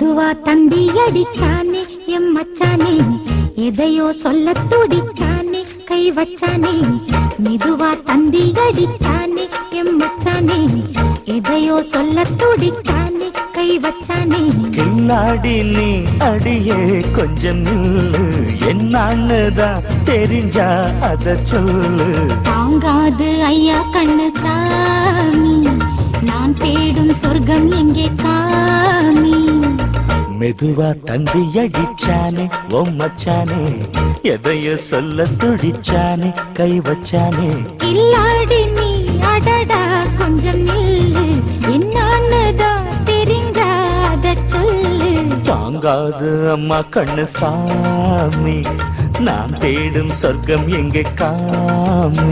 மெதுவா தந்தி அடிச்சானே எம் மச்சானே, எதையோ சொல்ல துடிச்சானே கை வச்சானே. மெதுவா தந்தி அடிச்சானே எம் மச்சானே, எதையோ சொல்ல துடிச்சானே கை வச்சானே. கில்லாடி நீ அடியே கொஞ்சம் நில்லு, என்னான்னுதான் தெரிஞ்சா அத சொல்லு. தாங்காது ஐயா கண்ணு சாமி, நான் தேடும் சொர்க்கம் எங்கே காமி. மெதுவா தந்தி அடிச்சானே ஓ மச்சானே, எதையோ சொல்ல துடிச்சானே கை வச்சானே. இல்லாடி நீ அடடா கொஞ்சம் நில்லு, என்னான்னுதான் தெரிஞ்சாத சொல்லு. தாங்காது அம்மா கண்ணு சாமி, நான் தேடும் சொர்க்கம் எங்கே காமி.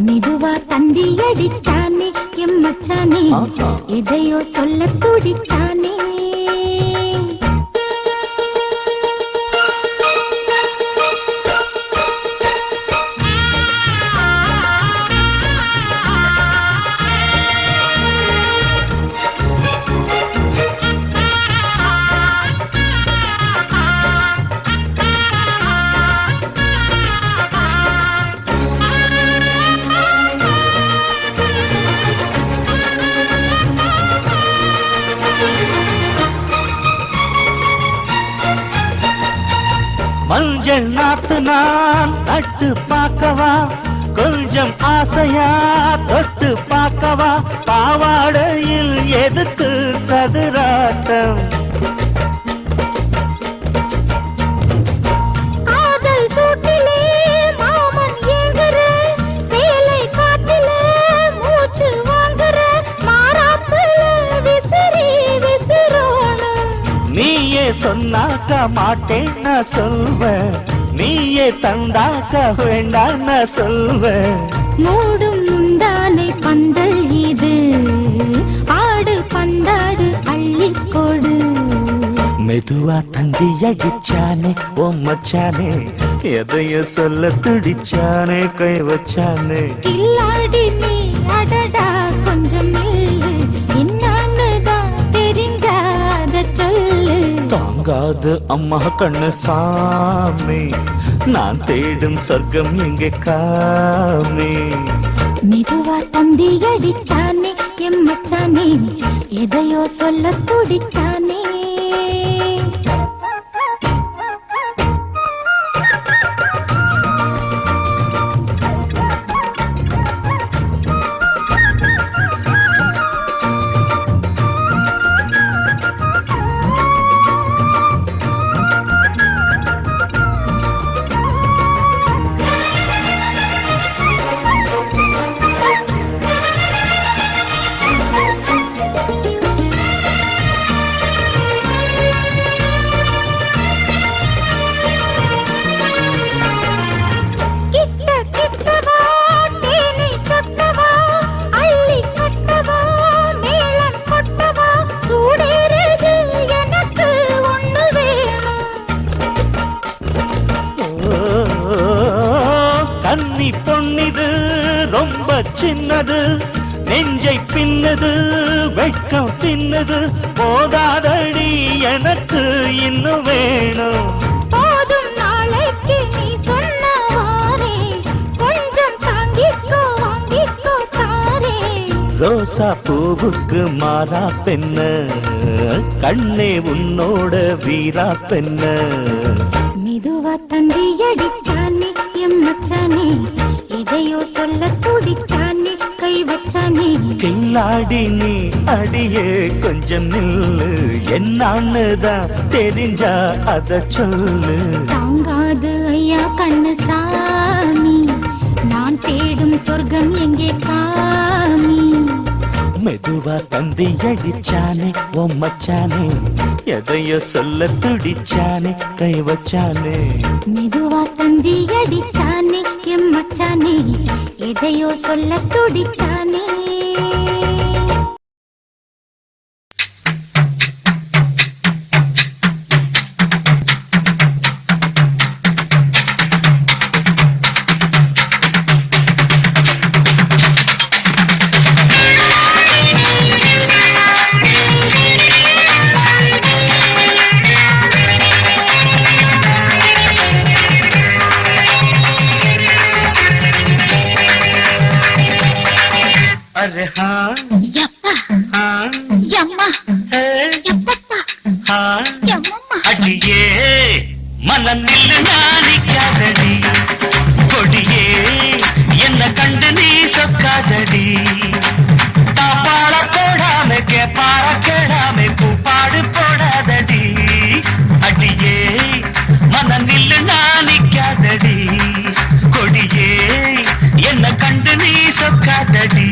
மெதுவா தந்தி அடிச்சானே எம் மச்சானே, எதையோ சொல்ல துடிச்சானே. மஞ்சள் நாத்து நான் நட்டு பார்க்கவா, கொஞ்சம் ஆசையா தொட்டு பார்க்கவா. பாவாடையில் எதுக்கு சதுராட்டம், காதல் சூட்டிலே மாமன் ஏங்குற, சேலை காட்டிலே மூச்சு வாங்குற, மாறாப்புல விசிறி விசிறோணும். நீயே சொன்னாக்க மாட்டேன் நான் சொல்வேன், நீயே தந்தாக்க வேண்டாம் நான் சொல்வேன். மூடும் முந்தானை பந்தல் இது, ஆடு பந்தாடு அள்ளிக்கொடு. மெதுவா தந்தி அடிச்சானே ஓ மச்சானே, எதையோ சொல்ல துடிச்சானே கை வச்சானே. இல்லாடி நீ அடடா கொஞ்சம் நில்லு, என்னான்னுதான் தெரிஞ்சாத சொல்லு. தாங்காது அம்மா கண்ணு சாமி, நான் தேடும் சொர்க்கம் எங்கே காமி. மெதுவா தந்தி அடிச்சானே எம் மச்சானே, எதையோ சொல்ல துடிச்சானே. கன்னி பொன்னிது ரொம்ப சின்னது, நெஞ்சை பின்னது வெட்கம் தின்னது. போதாதடி எனக்கு இன்னும் வேணும். போதும் நாளைக்கு நீ சொன்னவாரே, கொஞ்சம் தாங்கிக்கோ வாங்கிக்கோ தாரே. ரோசா பூவுக்கு மாறா பெண்ண, கண்ணே உன்னோட வீரா பெண்ண. மெதுவா தந்தி அடிச்சானே எம் மச்சானே, எதையோ சொல்ல துடிச்சானே கை வச்சானே. கில்லாடி நீ அடியே கொஞ்சம் நில்லு, என்னான்னுதான் தெரிஞ்சா அத சொல்லு. தாங்காது ஐயா கண்ணு சாமி, நான் தேடும் சொர்க்கம் எங்கே காமி. மெதுவா தந்தி அடிச்சானே ஓ மச்சானே, எதையோ சொல்ல துடிச்சானே கை வச்சானே. மெதுவா தந்தி அடிச்சானே எம் மச்சானே, எதையோ சொல்ல துடிச்சானே. அடியே மனம் நில்லு நாணிக்காதடி கொடியே என்ன கண்டு நீ சொக்காதடி தாப்பாள போடாம கேப்பாள கேடாம கூப்பாடு போடாதடி அடியே மனம் நில்லு நாணிக்காதடி கொடியே என்ன கண்டு நீ சொக்காதடி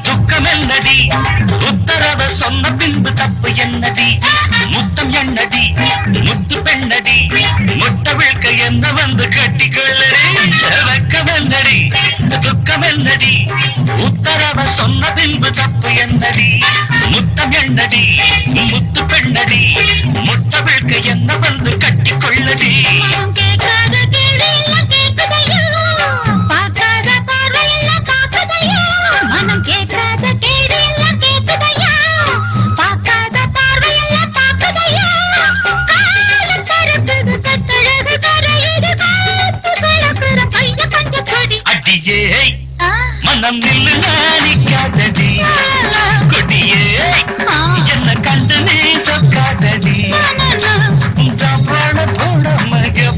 துக்கமென்னடி உத்தரவ சொன்ன பின்பு தப்பு என்னடி முத்தம் என்னடி முத்து பெண்ணடி முட்டை விழ்க்க என்ன வந்து கட்டிக்கொள்ளடி வெக்கமென்னடி துக்கமென்னடி உத்தரவ சொன்ன பின்பு தப்பு என்னடி முத்தம் என்னடி முத்து பெண்ணடி முட்டை விழ்க்க என்ன வந்து கட்டிக்கொள்ளடி மனம் கேட்காத கேடு எல்லாம் கேட்குதையா பார்க்காத பார்வையெல்லாம் பார்க்குதையா காலம் கருக்குது கட்டழகு கரையுது காத்து கலக்குற கைய பஞ்ச கொடி அடியே மனம் நில்லு நாணிக்காதடி கொடியே என்ன கண்டு நீ சொக்காதடி பாட போடாம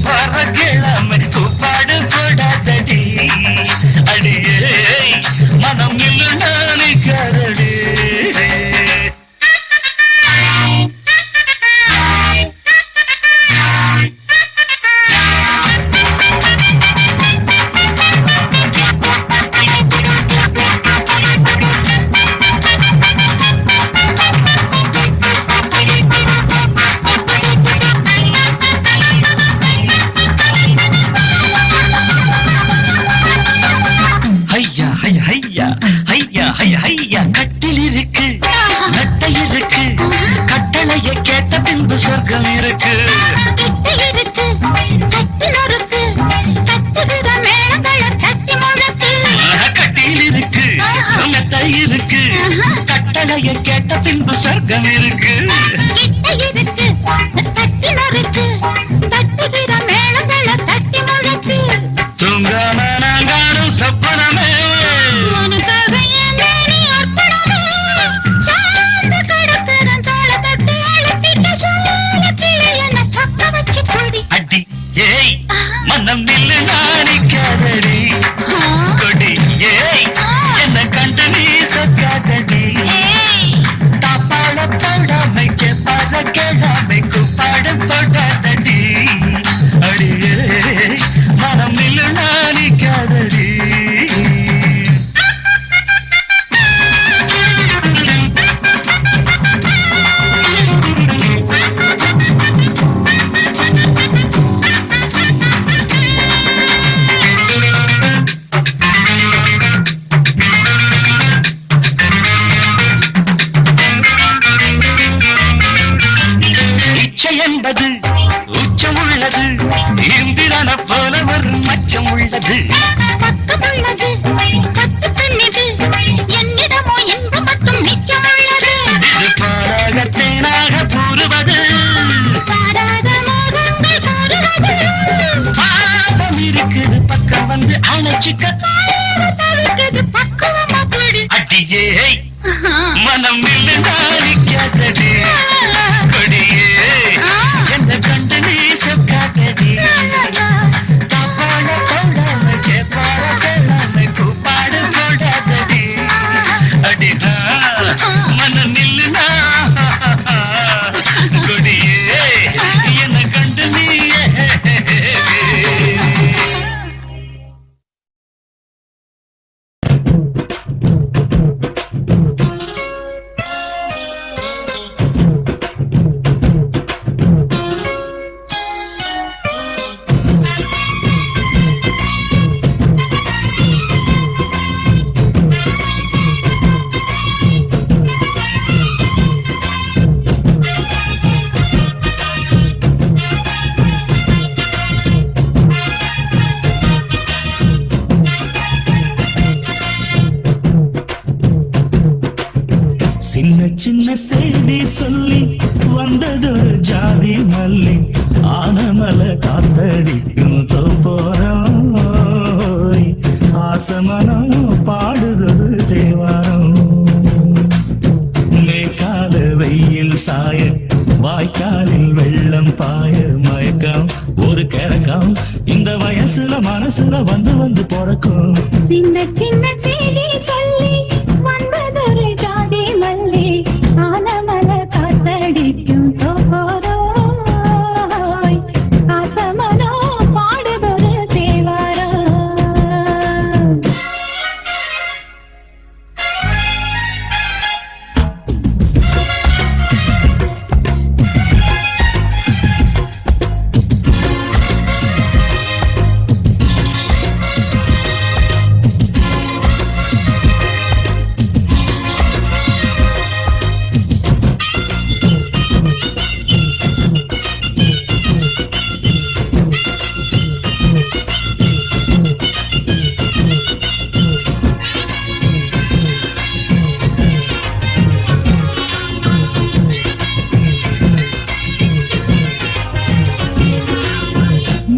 பற கிழமை தூப்பாடு போடாதடி அடியே மனம் நில்லு நாணிக்காதடி கட்டில் இருக்கு நட்டை இருக்கு கட்டளையை கேட்ட பின்பு சொர்க்கம் இருக்கு கட்டில் இருக்கு நட்டை இருக்கு கட்டளையை கேட்ட பின்பு சொர்க்கம் இருக்கு தூங்காம நாங்காடும் சொப்பனமே அடி ஏய் மனம் நில்லு நாணிக்காதடி கொடி ஏய் என்ன கண்டு நீ சொக்காதடி தாப்பாட போடாமை கேப்பாட கேடாமை கூப்பாடு போடாதடி அடியே மனம் நில்லு நாணிக்காதடி என்பது உச்சம் உள்ளது இந்திரன போல ஒரு மச்சம் உள்ளது என்னிடமோ இன்பம் மட்டும் மிச்சம் உள்ளது இது பாராக தேனாக கூறுவது பாசம் இருக்குது பக்கம் வந்து அணைச்சிக்க பக்குவமா போடு அடியே மனம் நின்று நாணிக்காதடி கொடியே என்ன கண்டு நீ சொக்காதடி தாப்பாட போடாம கேப்பாட கேளாம கூப்பாடு போடாதடி அடிஹா மனம் நில்லு கொடியே என்ன கண்டு நீ சின்ன சின்ன செய்தி சொல்லி வந்ததொரு ஜாதி மல்லி ஆனமல காத்தடிக்கும் தோப்போரம் ஆசமனம் பாடுதொரு தேவாரம் மேற்கால வெயில் சாய வாய்க்காலில் வெள்ளம் பாய மயக்கம் ஒரு கிறக்கம் இந்த வயசுல மனசுல வந்து வந்து பிறக்கும் சின்ன சின்ன செய்தி சொல்லி வந்ததொரு ஜாதி மல்லி ஆனமல காத்தடிக்கும் சோரோய் ஆசமனோ பாடுதொரு தேவாரம்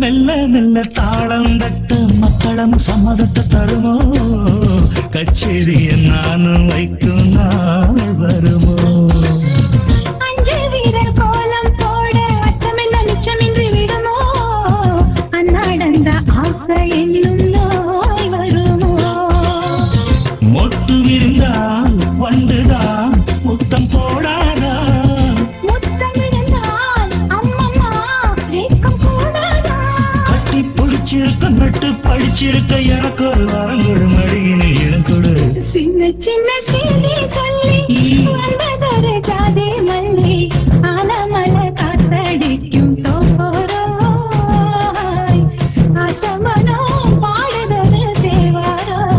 மெல்ல மெல்ல தாளம் தட்ட மக்களும் சம்மதத்தை தருமோ கச்சேரிய நானும் வைக்கும் நாள் வருமோ அஞ்சு வீரர் கோலம் போட அச்சமென்ன நிச்சமின்றி விடுமோ அன்னாடந்த ஆசை என்னும் நோய் வருமோ மொட்டு விருந்தால் வண்டுதான் முத்தம் போடாதா முத்தம் இருந்தால் அம்மம்மா வேக்கம் கூடாதா கட்டி பிடிச்சிருக்க நட்டு படிச்சிருக்க எனக்கு ஒரு வரங்கொடு மடியினில் இளங்கொடு சின்ன சின்ன செய்தி சொல்லி வந்ததொரு ஜாதி மல்லி ஆனமல காத்தடிக்கும் தோப்போரோய் ஆசமனோ பாடுதொரு தேவாரம்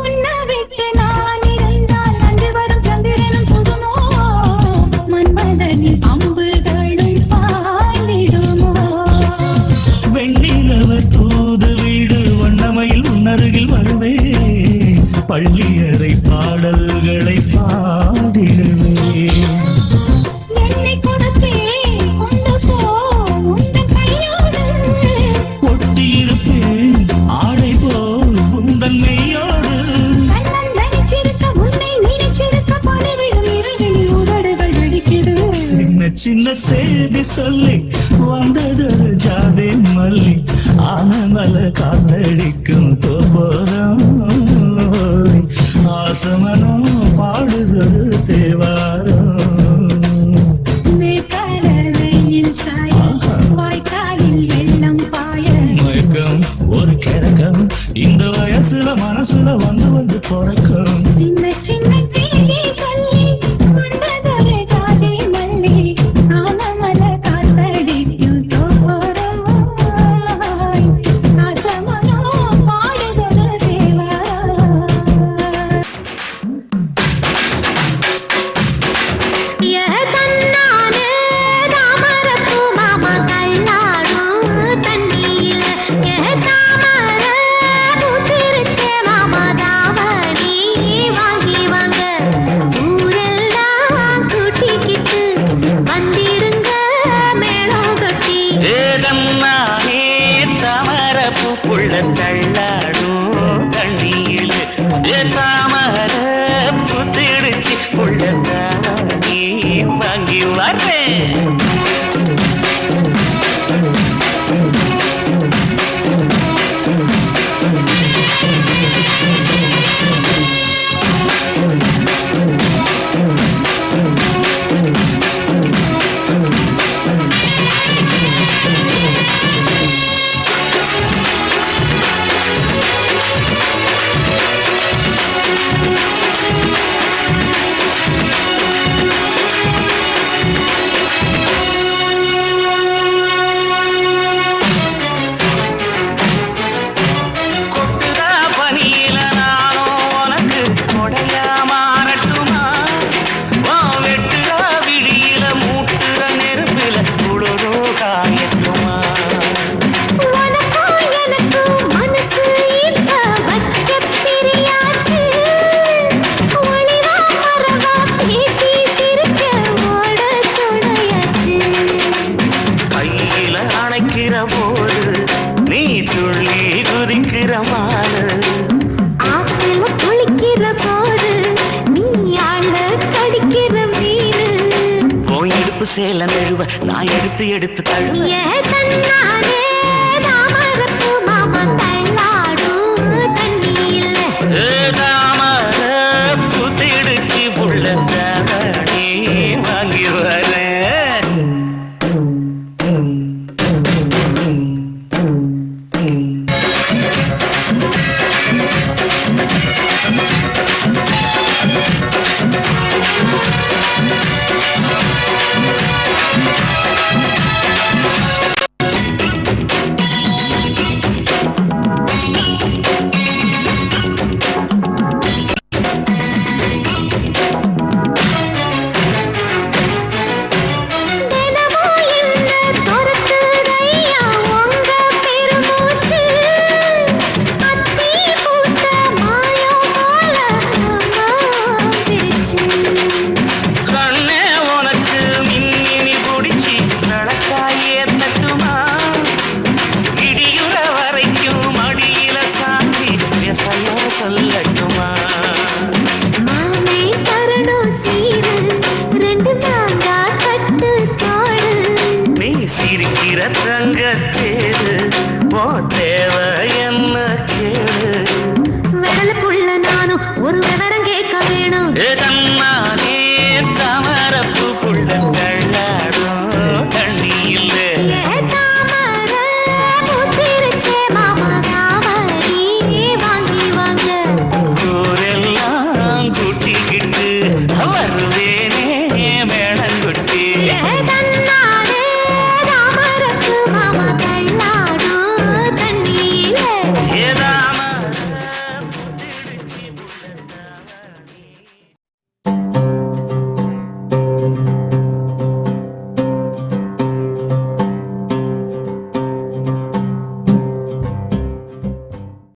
உன்னை விட்டு நான் இருந்தால் அன்று வரும் சந்திரனும் சுடுமோ மன்மதனின் அம்புகளும் பாய்ந்திடுமோ வெண்ணிலவர் தூது வீடு வண்ணமையில் உன்னருகில் வருவே பள்ளியறை பாடல்களை பாடிடுவே என்னை கொடுத்தே கொண்டு போ உந்தன் கையோடு ஒட்டியிருப்பேன் ஆடை போல் உந்தன் மெய்யோடு கண்ணன் நினைச்சிருக்க உன்னை நினைச்சிருக்க பலவிடும் இரவினில் உதடுகள் வெடிக்குது சின்ன சின்ன செய்தி சொல்லி வந்தது ஜாதி மல்லி ஆனமல காத்தடிக்கும் தோப்போரம் ஆசமனம் பாடுதொரு தேவாரம் மேற்கால வெயில் சாய வாய்க்காலில் வெள்ளம் பாய மயக்கம் ஒரு கிறக்கம் இந்த வயசுல மனசுல வந்து வந்து பிறக்கும் சின்ன சின்ன செய்தி சொல்லி வந்ததொரு ஜாதி மல்லி ஆனமல காத்தடிக்கும் தோப்போரோய் ஆசமனோ பாடுதொரு தேவாரம் தன்னானே தாமரப்பூ மாமா கல்லாடும் தண்ணியில தாமர பூத்திருச்சே மாமா தாவணி வாங்கி வாங்க ஊரெல்லாம் கூட்டிக்கிட்டு வந்திடுங்க மேளம் கொட்டி ஏதம்மானே தாமரப்பூ புள்ள தள்ளாடும் தண்ணியில் தாமர புத்திடுச்சு புள்ள தானி வாங்கி வரேன் குளிக்கிற மானு ஆத்துல குளிக்கிற போது நீ ஆள கடிக்கிற மீனு போய் இடுப்பு சேல நழுவ நான் எடுத்து எடுத்து தழுவ ஏ தன்னாலே